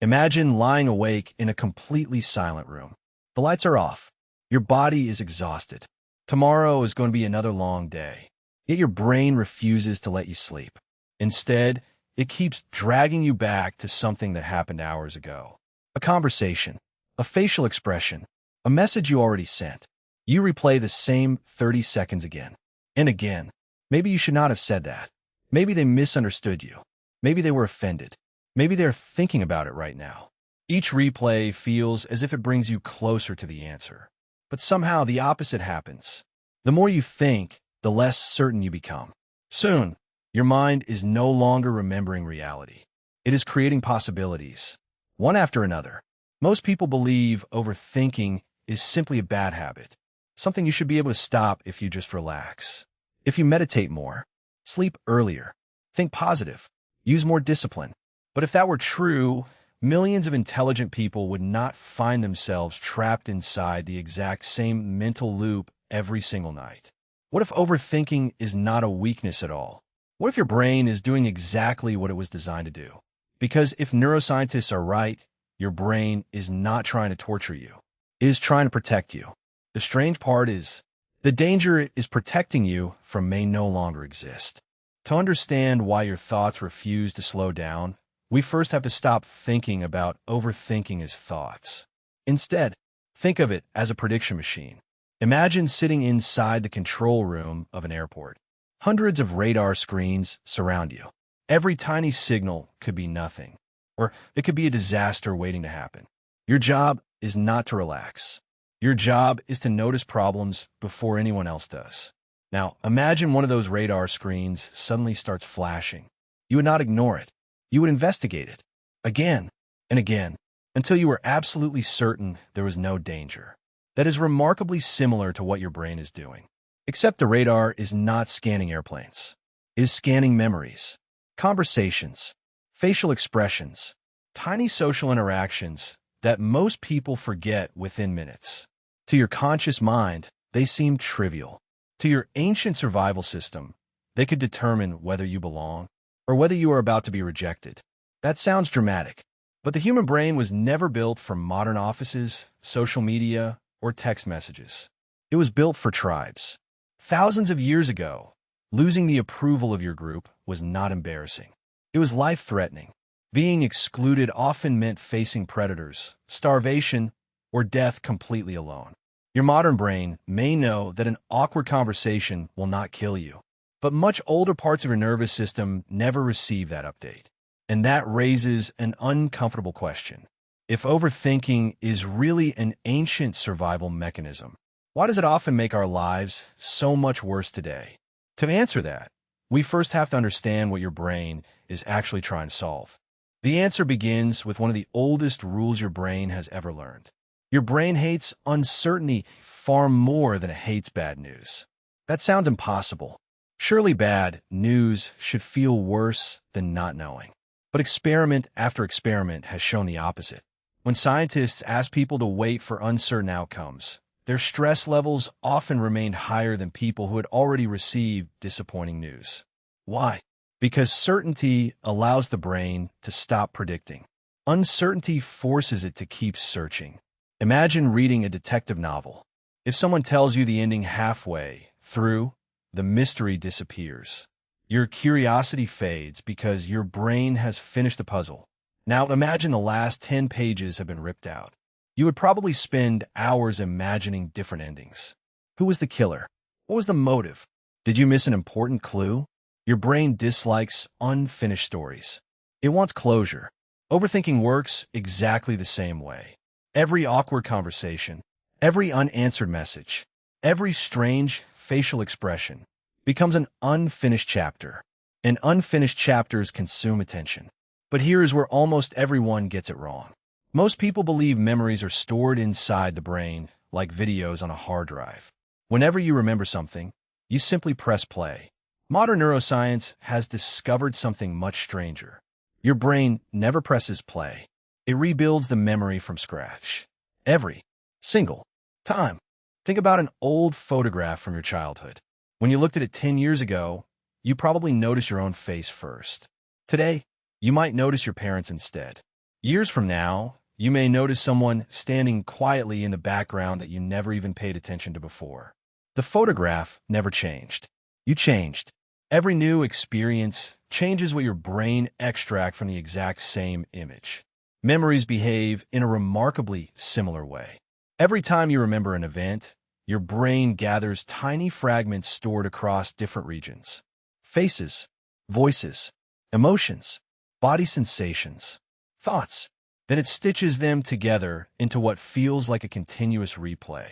Imagine lying awake in a completely silent room. The lights are off. Your body is exhausted. Tomorrow is going to be another long day. Yet your brain refuses to let you sleep. Instead, it keeps dragging you back to something that happened hours ago. A conversation, a facial expression, a message you already sent. You replay the same 30 seconds again and again. Maybe you should not have said that. Maybe they misunderstood you. Maybe they were offended. Maybe they're thinking about it right now. Each replay feels as if it brings you closer to the answer. But somehow the opposite happens. The more you think, the less certain you become. Soon, your mind is no longer remembering reality. It is creating possibilities, one after another. Most people believe overthinking is simply a bad habit, something you should be able to stop if you just relax. If you meditate more, sleep earlier, think positive, use more discipline. But if that were true, millions of intelligent people would not find themselves trapped inside the exact same mental loop every single night. What if overthinking is not a weakness at all? What if your brain is doing exactly what it was designed to do? Because if neuroscientists are right, your brain is not trying to torture you. It is trying to protect you. The strange part is, the danger it is protecting you from may no longer exist. To understand why your thoughts refuse to slow down, we first have to stop thinking about overthinking as thoughts. Instead, think of it as a prediction machine. Imagine sitting inside the control room of an airport. Hundreds of radar screens surround you. Every tiny signal could be nothing, or it could be a disaster waiting to happen. Your job is not to relax. Your job is to notice problems before anyone else does. Now, imagine one of those radar screens suddenly starts flashing. You would not ignore it. You would investigate it, again and again, until you were absolutely certain there was no danger. That is remarkably similar to what your brain is doing. Except the radar is not scanning airplanes. It is scanning memories, conversations, facial expressions, tiny social interactions that most people forget within minutes. To your conscious mind, they seem trivial. To your ancient survival system, they could determine whether you belong or whether you are about to be rejected. That sounds dramatic, but the human brain was never built for modern offices, social media, or text messages. It was built for tribes. Thousands of years ago, losing the approval of your group was not embarrassing. It was life-threatening. Being excluded often meant facing predators, starvation, or death completely alone. Your modern brain may know that an awkward conversation will not kill you, but much older parts of your nervous system never receive that update. And that raises an uncomfortable question. If overthinking is really an ancient survival mechanism, why does it often make our lives so much worse today? To answer that, we first have to understand what your brain is actually trying to solve. The answer begins with one of the oldest rules your brain has ever learned. Your brain hates uncertainty far more than it hates bad news. That sounds impossible. Surely bad news should feel worse than not knowing. But experiment after experiment has shown the opposite. When scientists ask people to wait for uncertain outcomes, their stress levels often remained higher than people who had already received disappointing news. Why? Because certainty allows the brain to stop predicting. Uncertainty forces it to keep searching. Imagine reading a detective novel. If someone tells you the ending halfway through, the mystery disappears. Your curiosity fades because your brain has finished the puzzle. Now imagine the last 10 pages have been ripped out. You would probably spend hours imagining different endings. Who was the killer? What was the motive? Did you miss an important clue? Your brain dislikes unfinished stories. It wants closure. Overthinking works exactly the same way. Every awkward conversation, every unanswered message, every strange facial expression becomes an unfinished chapter. And unfinished chapters consume attention. But here is where almost everyone gets it wrong. Most people believe memories are stored inside the brain, like videos on a hard drive. Whenever you remember something, you simply press play. Modern neuroscience has discovered something much stranger. Your brain never presses play. It rebuilds the memory from scratch. Every single time. Think about an old photograph from your childhood. When you looked at it 10 years ago, you probably noticed your own face first. Today, you might notice your parents instead. Years from now, you may notice someone standing quietly in the background that you never even paid attention to before. The photograph never changed. You changed. Every new experience changes what your brain extracts from the exact same image. Memories behave in a remarkably similar way. Every time you remember an event, your brain gathers tiny fragments stored across different regions. Faces, voices, emotions, body sensations, thoughts. Then it stitches them together into what feels like a continuous replay.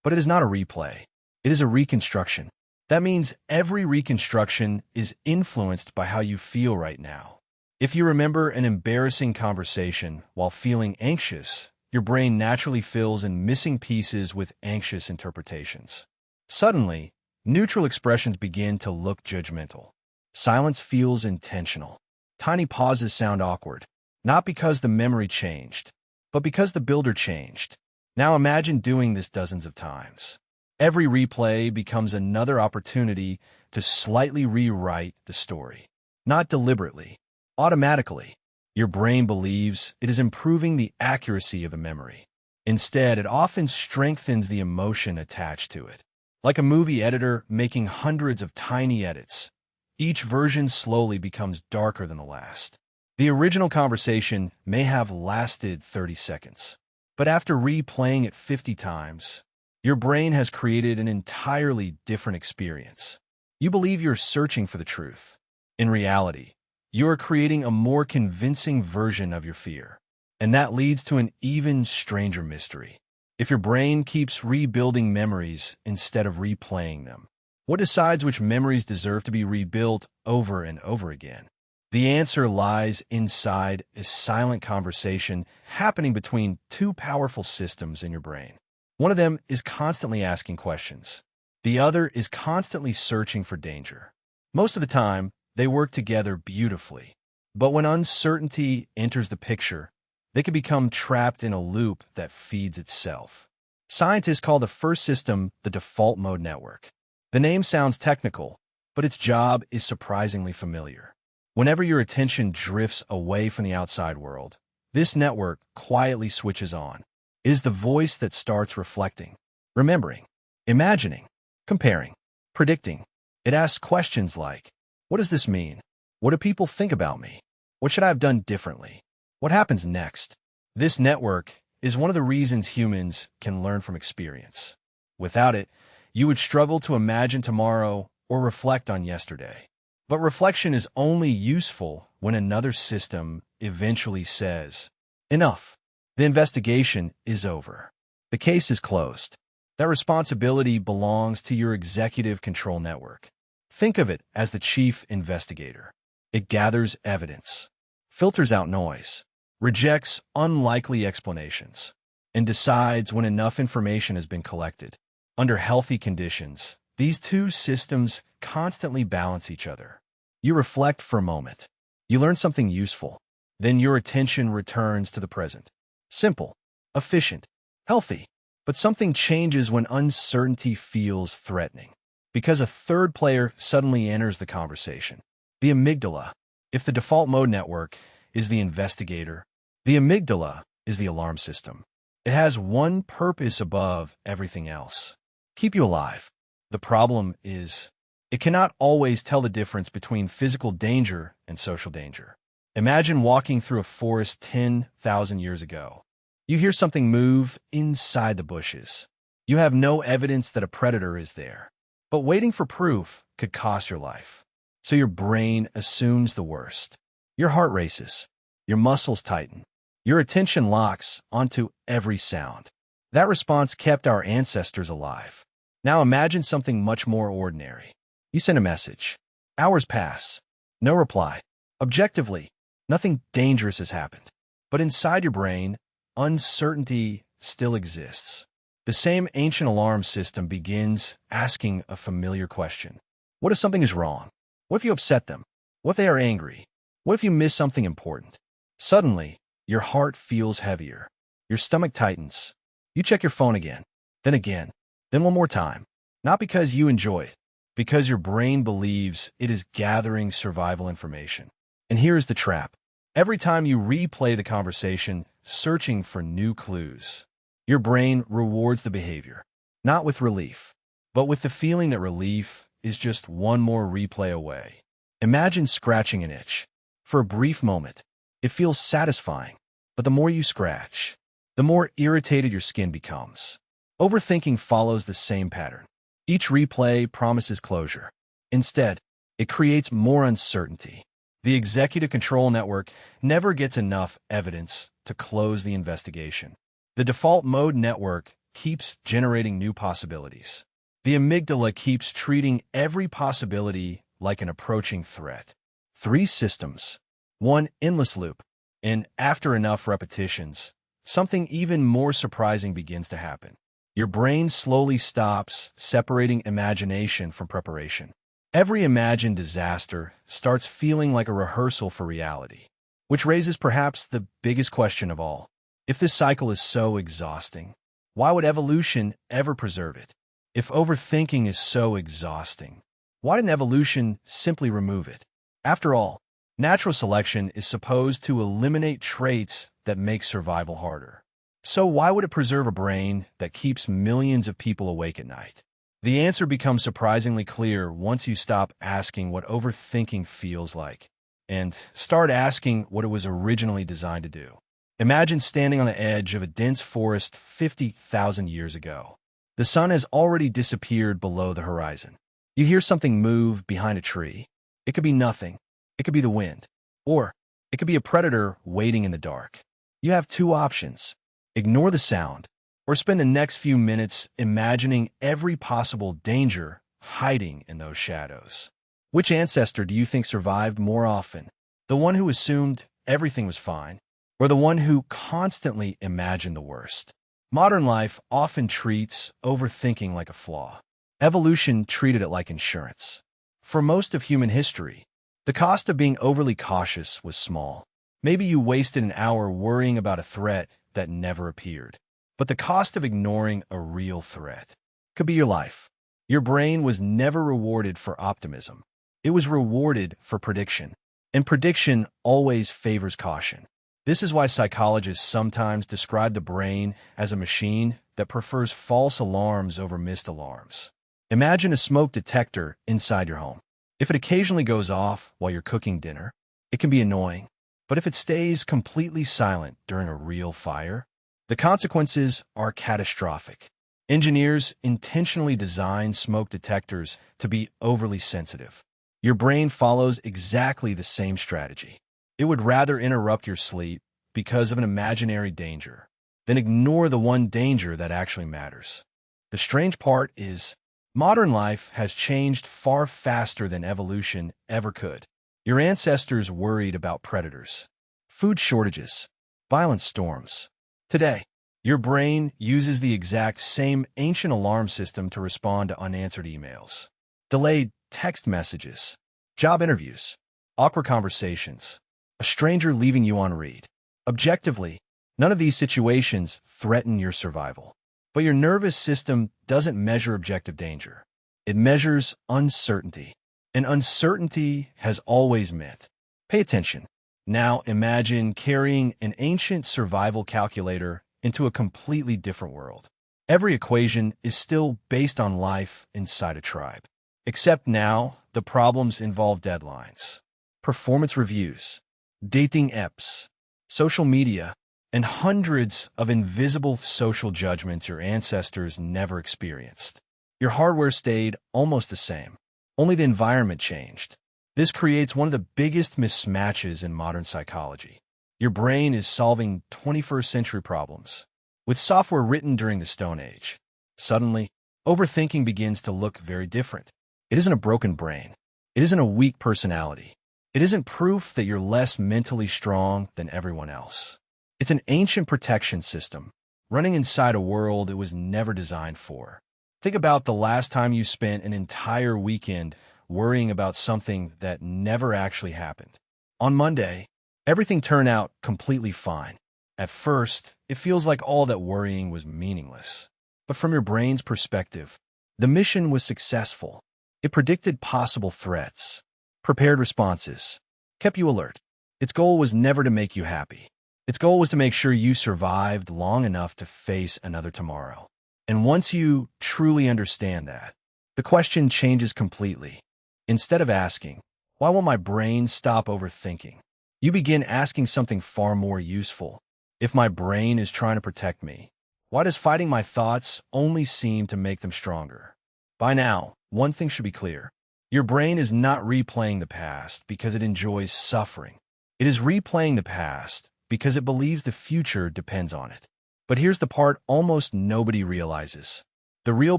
But it is not a replay. It is a reconstruction. That means every reconstruction is influenced by how you feel right now. If you remember an embarrassing conversation while feeling anxious, your brain naturally fills in missing pieces with anxious interpretations. Suddenly, neutral expressions begin to look judgmental. Silence feels intentional. Tiny pauses sound awkward, not because the memory changed, but because the builder changed. Now imagine doing this dozens of times. Every replay becomes another opportunity to slightly rewrite the story. Not deliberately, automatically. Your brain believes it is improving the accuracy of a memory. Instead, it often strengthens the emotion attached to it. Like a movie editor making hundreds of tiny edits, each version slowly becomes darker than the last. The original conversation may have lasted 30 seconds, but after replaying it 50 times, your brain has created an entirely different experience. You believe you're searching for the truth. In reality, you are creating a more convincing version of your fear. And that leads to an even stranger mystery. If your brain keeps rebuilding memories instead of replaying them, what decides which memories deserve to be rebuilt over and over again? The answer lies inside a silent conversation happening between two powerful systems in your brain. One of them is constantly asking questions. The other is constantly searching for danger. Most of the time, they work together beautifully. But when uncertainty enters the picture, they can become trapped in a loop that feeds itself. Scientists call the first system the default mode network. The name sounds technical, but its job is surprisingly familiar. Whenever your attention drifts away from the outside world, this network quietly switches on. It is the voice that starts reflecting, remembering, imagining, comparing, predicting. It asks questions like, what does this mean? What do people think about me? What should I have done differently? What happens next? This network is one of the reasons humans can learn from experience. Without it, you would struggle to imagine tomorrow or reflect on yesterday. But reflection is only useful when another system eventually says, enough. The investigation is over. The case is closed. That responsibility belongs to your executive control network. Think of it as the chief investigator. It gathers evidence, filters out noise, rejects unlikely explanations, and decides when enough information has been collected. Under healthy conditions, these two systems constantly balance each other. You reflect for a moment. You learn something useful. Then your attention returns to the present. Simple, efficient, healthy. But something changes when uncertainty feels threatening. Because a third player suddenly enters the conversation. The amygdala. If the default mode network is the investigator, the amygdala is the alarm system. It has one purpose above everything else: keep you alive. The problem is, it cannot always tell the difference between physical danger and social danger. Imagine walking through a forest 10,000 years ago. You hear something move inside the bushes. You have no evidence that a predator is there. But waiting for proof could cost your life. So your brain assumes the worst. Your heart races. Your muscles tighten. Your attention locks onto every sound. That response kept our ancestors alive. Now imagine something much more ordinary. You send a message. Hours pass. No reply. Objectively, nothing dangerous has happened. But inside your brain, uncertainty still exists. The same ancient alarm system begins asking a familiar question. What if something is wrong? What if you upset them? What if they are angry? What if you miss something important? Suddenly, your heart feels heavier. Your stomach tightens. You check your phone again, then one more time. Not because you enjoy it, because your brain believes it is gathering survival information. And here is the trap. Every time you replay the conversation, searching for new clues, your brain rewards the behavior, not with relief, but with the feeling that relief is just one more replay away. Imagine scratching an itch. For a brief moment, it feels satisfying, but the more you scratch, the more irritated your skin becomes. Overthinking follows the same pattern. Each replay promises closure. Instead, it creates more uncertainty. The executive control network never gets enough evidence to close the investigation. The default mode network keeps generating new possibilities. The amygdala keeps treating every possibility like an approaching threat. 3 systems, 1 endless loop, and after enough repetitions, something even more surprising begins to happen. Your brain slowly stops separating imagination from preparation. Every imagined disaster starts feeling like a rehearsal for reality, which raises perhaps the biggest question of all. If this cycle is so exhausting, why would evolution ever preserve it? If overthinking is so exhausting, why didn't evolution simply remove it? After all, natural selection is supposed to eliminate traits that make survival harder. So why would it preserve a brain that keeps millions of people awake at night? The answer becomes surprisingly clear once you stop asking what overthinking feels like and start asking what it was originally designed to do. Imagine standing on the edge of a dense forest 50,000 years ago. The sun has already disappeared below the horizon. You hear something move behind a tree. It could be nothing. It could be the wind. Or it could be a predator waiting in the dark. You have 2 options. Ignore the sound, or spend the next few minutes imagining every possible danger hiding in those shadows. Which ancestor do you think survived more often? The one who assumed everything was fine, or the one who constantly imagined the worst? Modern life often treats overthinking like a flaw. Evolution treated it like insurance. For most of human history, the cost of being overly cautious was small. Maybe you wasted an hour worrying about a threat that never appeared. But the cost of ignoring a real threat could be your life. Your brain was never rewarded for optimism. It was rewarded for prediction. And prediction always favors caution. This is why psychologists sometimes describe the brain as a machine that prefers false alarms over missed alarms. Imagine a smoke detector inside your home. If it occasionally goes off while you're cooking dinner, it can be annoying. But if it stays completely silent during a real fire, the consequences are catastrophic. Engineers intentionally design smoke detectors to be overly sensitive. Your brain follows exactly the same strategy. It would rather interrupt your sleep because of an imaginary danger than ignore the one danger that actually matters. The strange part is, modern life has changed far faster than evolution ever could. Your ancestors worried about predators, food shortages, violent storms. Today, your brain uses the exact same ancient alarm system to respond to unanswered emails, delayed text messages, job interviews, awkward conversations, a stranger leaving you on read. Objectively, none of these situations threaten your survival. But your nervous system doesn't measure objective danger. It measures uncertainty. And uncertainty has always meant. Pay attention. Now imagine carrying an ancient survival calculator into a completely different world. Every equation is still based on life inside a tribe. Except now, the problems involve deadlines, performance reviews, dating apps, social media, and hundreds of invisible social judgments your ancestors never experienced. Your hardware stayed almost the same, only the environment changed. This creates one of the biggest mismatches in modern psychology. Your brain is solving 21st century problems with software written during the Stone Age. Suddenly, overthinking begins to look very different. It isn't a broken brain. It isn't a weak personality. It isn't proof that you're less mentally strong than everyone else. It's an ancient protection system running inside a world it was never designed for. Think about the last time you spent an entire weekend worrying about something that never actually happened. On Monday, everything turned out completely fine. At first, it feels like all that worrying was meaningless. But from your brain's perspective, the mission was successful. It predicted possible threats, prepared responses, kept you alert. Its goal was never to make you happy. Its goal was to make sure you survived long enough to face another tomorrow. And once you truly understand that, the question changes completely. Instead of asking, "Why won't my brain stop overthinking?" you begin asking something far more useful. If my brain is trying to protect me, why does fighting my thoughts only seem to make them stronger? By now, one thing should be clear. Your brain is not replaying the past because it enjoys suffering. It is replaying the past because it believes the future depends on it. But here's the part almost nobody realizes. The real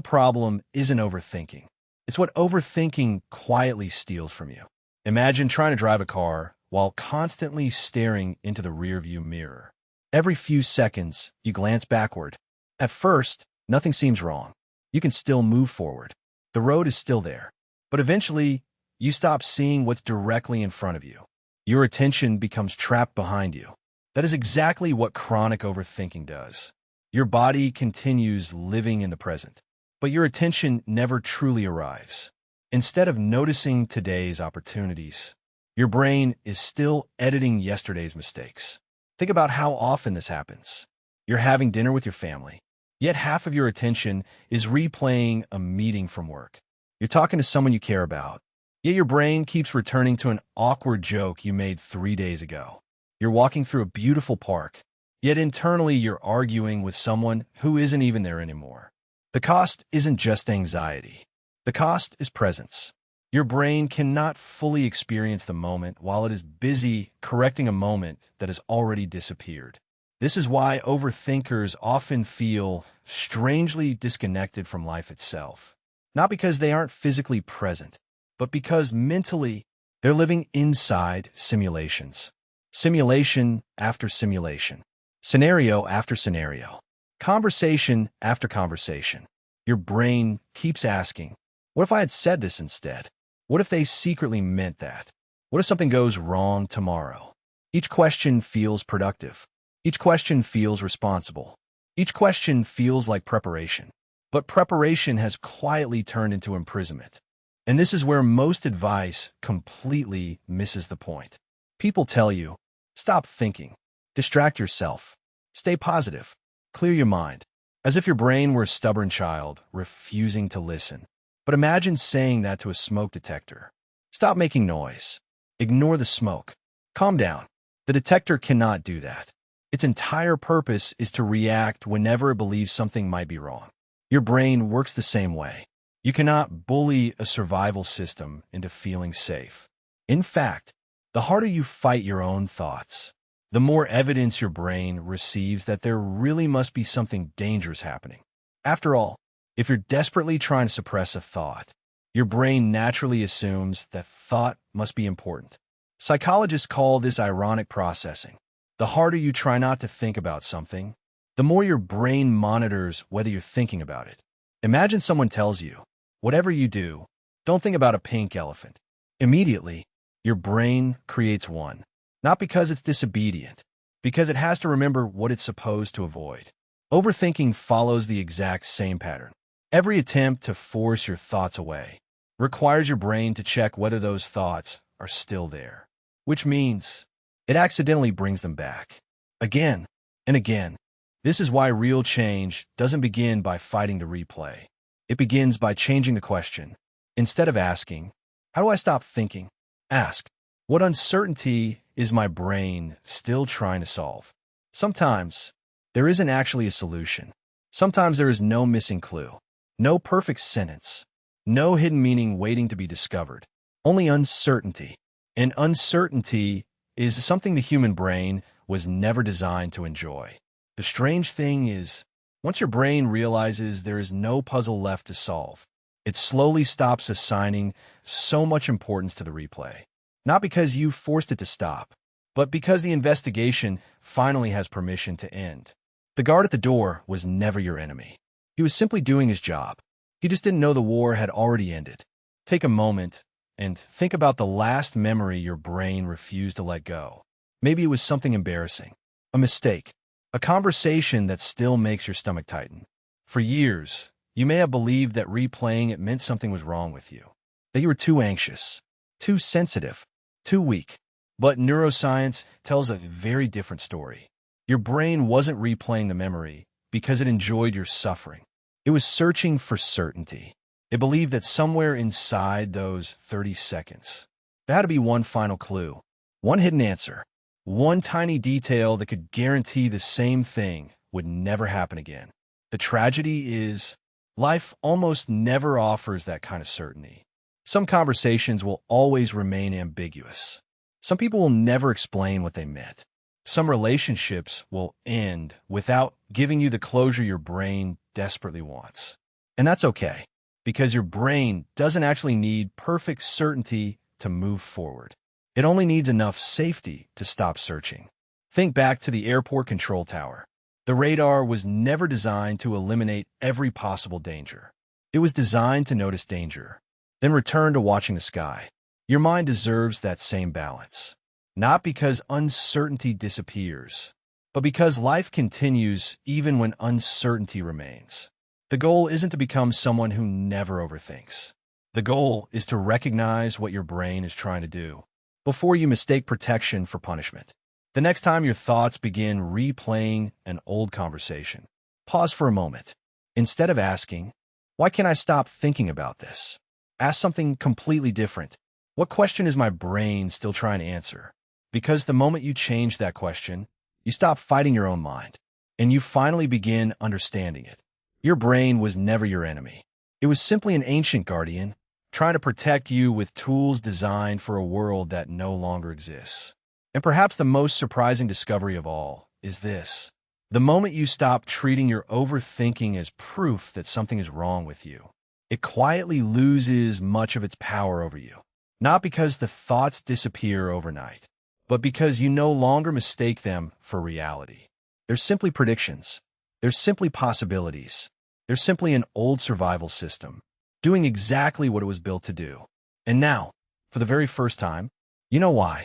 problem isn't overthinking. It's what overthinking quietly steals from you. Imagine trying to drive a car while constantly staring into the rearview mirror. Every few seconds, you glance backward. At first, nothing seems wrong. You can still move forward. The road is still there. But eventually, you stop seeing what's directly in front of you. Your attention becomes trapped behind you. That is exactly what chronic overthinking does. Your body continues living in the present, but your attention never truly arrives. Instead of noticing today's opportunities, your brain is still editing yesterday's mistakes. Think about how often this happens. You're having dinner with your family, yet half of your attention is replaying a meeting from work. You're talking to someone you care about, yet your brain keeps returning to an awkward joke you made 3 days ago. You're walking through a beautiful park, yet internally you're arguing with someone who isn't even there anymore. The cost isn't just anxiety. The cost is presence. Your brain cannot fully experience the moment while it is busy correcting a moment that has already disappeared. This is why overthinkers often feel strangely disconnected from life itself. Not because they aren't physically present, but because mentally they're living inside simulations. Simulation after simulation. Scenario after scenario. Conversation after conversation. Your brain keeps asking, what if I had said this instead? What if they secretly meant that? What if something goes wrong tomorrow? Each question feels productive. Each question feels responsible. Each question feels like preparation. But preparation has quietly turned into imprisonment. And this is where most advice completely misses the point. People tell you, stop thinking, distract yourself, stay positive, clear your mind, as if your brain were a stubborn child refusing to listen. But imagine saying that to a smoke detector. Stop making noise. Ignore the smoke. Calm down. The detector cannot do that. Its entire purpose is to react whenever it believes something might be wrong. Your brain works the same way. You cannot bully a survival system into feeling safe. In fact, the harder you fight your own thoughts, the more evidence your brain receives that there really must be something dangerous happening. After all, if you're desperately trying to suppress a thought, your brain naturally assumes that thought must be important. Psychologists call this ironic processing. The harder you try not to think about something, the more your brain monitors whether you're thinking about it. Imagine someone tells you, whatever you do, don't think about a pink elephant. Immediately, your brain creates one. Not because it's disobedient, because it has to remember what it's supposed to avoid. Overthinking follows the exact same pattern. Every attempt to force your thoughts away requires your brain to check whether those thoughts are still there, which means it accidentally brings them back again and again. This is why real change doesn't begin by fighting the replay. It begins by changing the question. Instead of asking, how do I stop thinking? Ask, what uncertainty is my brain still trying to solve? Sometimes there isn't actually a solution. Sometimes there is no missing clue, no perfect sentence, no hidden meaning waiting to be discovered, only uncertainty. And uncertainty is something the human brain was never designed to enjoy. The strange thing is, once your brain realizes there is no puzzle left to solve, it slowly stops assigning so much importance to the replay. Not because you forced it to stop, but because the investigation finally has permission to end. The guard at the door was never your enemy. He was simply doing his job. He just didn't know the war had already ended. Take a moment and think about the last memory your brain refused to let go. Maybe it was something embarrassing, a mistake, a conversation that still makes your stomach tighten. For years, you may have believed that replaying it meant something was wrong with you, that you were too anxious, too sensitive, too weak. But neuroscience tells a very different story. Your brain wasn't replaying the memory because it enjoyed your suffering. It was searching for certainty. It believed that somewhere inside those 30 seconds, there had to be one final clue, one hidden answer, one tiny detail that could guarantee the same thing would never happen again. The tragedy is, life almost never offers that kind of certainty. Some conversations will always remain ambiguous. Some people will never explain what they meant. Some relationships will end without giving you the closure your brain desperately wants. And that's okay, because your brain doesn't actually need perfect certainty to move forward. It only needs enough safety to stop searching. Think back to the airport control tower. The radar was never designed to eliminate every possible danger. It was designed to notice danger, then return to watching the sky. Your mind deserves that same balance. Not because uncertainty disappears, but because life continues even when uncertainty remains. The goal isn't to become someone who never overthinks. The goal is to recognize what your brain is trying to do before you mistake protection for punishment. The next time your thoughts begin replaying an old conversation, pause for a moment. Instead of asking, "Why can't I stop thinking about this?" ask something completely different. What question is my brain still trying to answer? Because the moment you change that question, you stop fighting your own mind, and you finally begin understanding it. Your brain was never your enemy. It was simply an ancient guardian, trying to protect you with tools designed for a world that no longer exists. And perhaps the most surprising discovery of all is this. The moment you stop treating your overthinking as proof that something is wrong with you, it quietly loses much of its power over you. Not because the thoughts disappear overnight, but because you no longer mistake them for reality. They're simply predictions. They're simply possibilities. They're simply an old survival system, doing exactly what it was built to do. And now, for the very first time, you know why.